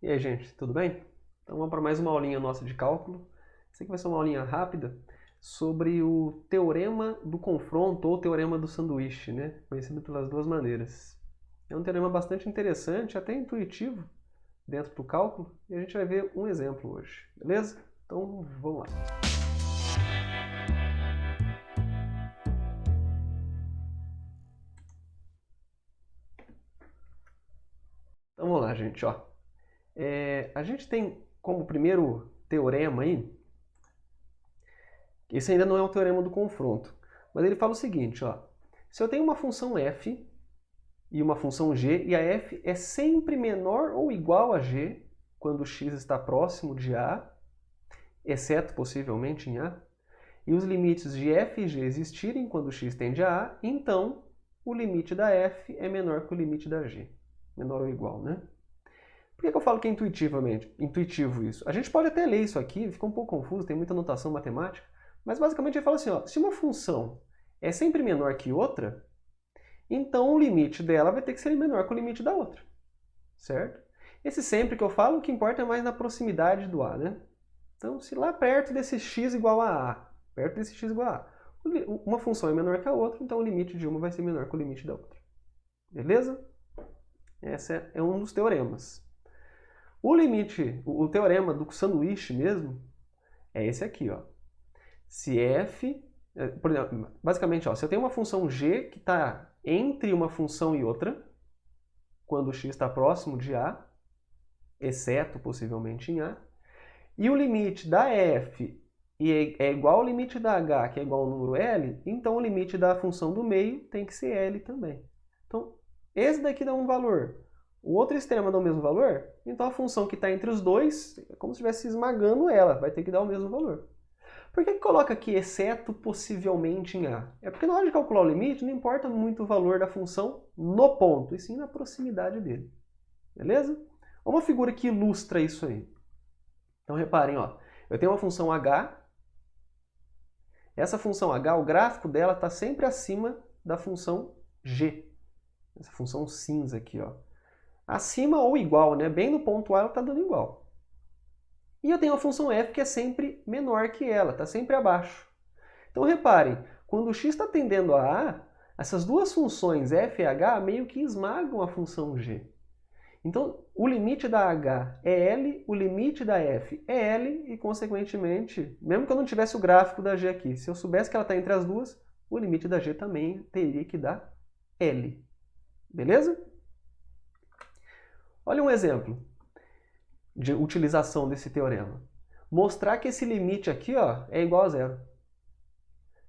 E aí, gente, tudo bem? Então vamos para mais uma aulinha nossa de cálculo. Essa aqui vai ser uma aulinha rápida sobre o teorema do confronto ou teorema do sanduíche, né? Conhecido pelas duas maneiras. É um teorema bastante interessante, até intuitivo dentro do cálculo, e a gente vai ver um exemplo hoje, beleza? Então vamos lá. Então vamos lá, gente, ó. A gente tem como primeiro teorema aí, esse ainda não é o teorema do confronto, mas ele fala o seguinte, ó. Se eu tenho uma função f e uma função g, e a f é sempre menor ou igual a g quando x está próximo de a, exceto possivelmente em a, e os limites de f e g existirem quando x tende a a, então o limite da f é menor que o limite da g. Menor ou igual, né? Por que eu falo que é intuitivo isso? A gente pode até ler isso aqui, fica um pouco confuso, tem muita notação matemática, mas basicamente ele fala assim, ó, se uma função é sempre menor que outra, então o limite dela vai ter que ser menor que o limite da outra, certo? Esse sempre que eu falo, o que importa é mais na proximidade do a, né? Então, se lá perto desse x igual a a, perto desse x igual a a, uma função é menor que a outra, então o limite de uma vai ser menor que o limite da outra. Beleza? Esse é um dos teoremas. O limite, o teorema do sanduíche mesmo, é esse aqui, ó. Se f, por exemplo, basicamente, ó, se eu tenho uma função g que está entre uma função e outra, quando x está próximo de a, exceto possivelmente em a, e o limite da f é igual ao limite da h, que é igual ao número l, então o limite da função do meio tem que ser l também. Então, esse daqui dá um valor, o outro extremo dá o mesmo valor, então a função que está entre os dois é como se estivesse esmagando ela, vai ter que dar o mesmo valor. Por que coloca aqui exceto possivelmente em a? É porque na hora de calcular o limite não importa muito o valor da função no ponto, e sim na proximidade dele. Beleza? Uma figura que ilustra isso aí. Então reparem, ó, eu tenho uma função h, essa função h, o gráfico dela está sempre acima da função g, essa função cinza aqui, ó. Acima ou igual, né? Bem no ponto A ela está dando igual. E eu tenho a função f que é sempre menor que ela, está sempre abaixo. Então reparem, quando o x está tendendo a a, essas duas funções f e h meio que esmagam a função g. Então o limite da h é l, o limite da f é l e, consequentemente, mesmo que eu não tivesse o gráfico da g aqui, se eu soubesse que ela está entre as duas, o limite da g também teria que dar l. Beleza? Olha um exemplo de utilização desse teorema. Mostrar que esse limite aqui, ó, é igual a zero.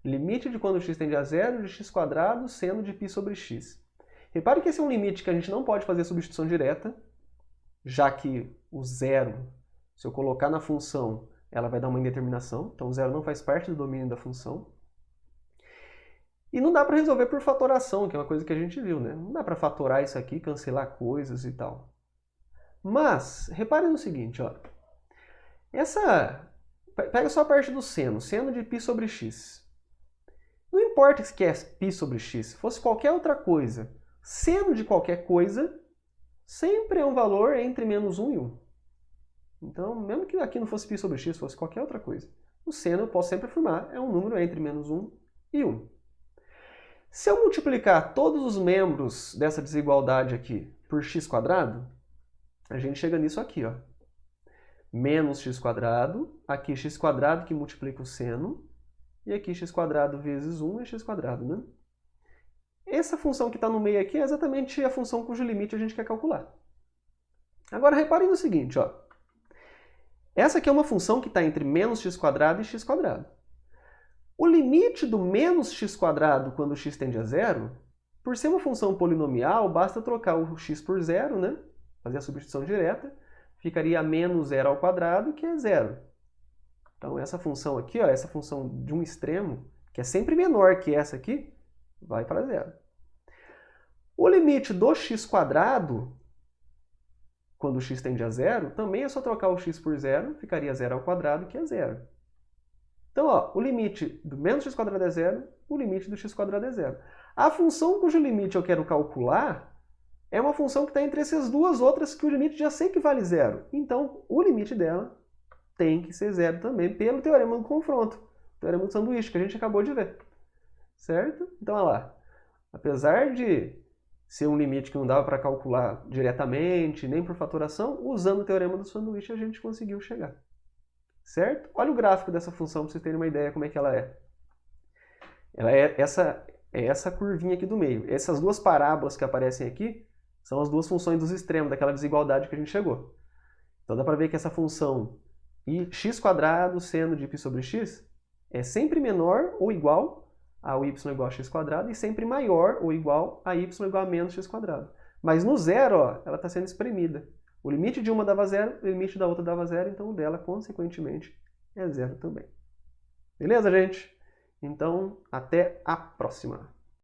Limite de quando x tende a zero de x² seno de π sobre x. Repare que esse é um limite que a gente não pode fazer substituição direta, já que o zero, se eu colocar na função, ela vai dar uma indeterminação, então o zero não faz parte do domínio da função. E não dá para resolver por fatoração, que é uma coisa que a gente viu, né? Não dá para fatorar isso aqui, cancelar coisas e tal. Mas, reparem no seguinte, ó. Pega só a parte do seno, seno de π sobre x. Não importa que é π sobre x, se fosse qualquer outra coisa, seno de qualquer coisa sempre é um valor entre menos 1 e 1. Então, mesmo que aqui não fosse π sobre x, fosse qualquer outra coisa, o seno eu posso sempre afirmar é um número entre menos 1 e 1. Se eu multiplicar todos os membros dessa desigualdade aqui por x², a gente chega nisso aqui, ó. Menos x², aqui x² que multiplica o seno, e aqui x² vezes 1 é x², né? Essa função que está no meio aqui é exatamente a função cujo limite a gente quer calcular. Agora reparem no seguinte, ó. Essa aqui é uma função que está entre menos x² e x². O limite do menos x² quando x tende a zero, por ser uma função polinomial, basta trocar o x por zero, né? Fazer a substituição direta, ficaria menos zero ao quadrado, que é zero. Então essa função aqui, ó, essa função de um extremo, que é sempre menor que essa aqui, vai para zero. O limite do x², quando x tende a zero, também é só trocar o x por zero, ficaria zero ao quadrado, que é zero. Então, ó, o limite do menos x² é zero, o limite do x² é zero. A função cujo limite eu quero calcular é uma função que está entre essas duas outras que o limite já sei que vale zero. Então, o limite dela tem que ser zero também, pelo teorema do confronto, teorema do sanduíche, que a gente acabou de ver. Certo? Então, olha lá. Apesar de ser um limite que não dava para calcular diretamente, nem por fatoração, usando o teorema do sanduíche a gente conseguiu chegar. Certo? Olha o gráfico dessa função para vocês terem uma ideia como é que ela é. Ela é essa curvinha aqui do meio. Essas duas parábolas que aparecem aqui são as duas funções dos extremos daquela desigualdade que a gente chegou. Então dá para ver que essa função x² seno de π sobre x é sempre menor ou igual ao y igual a x² e sempre maior ou igual a y igual a menos x². Mas no zero, ó, ela está sendo espremida. O limite de uma dava zero, o limite da outra dava zero, então o dela, consequentemente, é zero também. Beleza, gente? Então, até a próxima!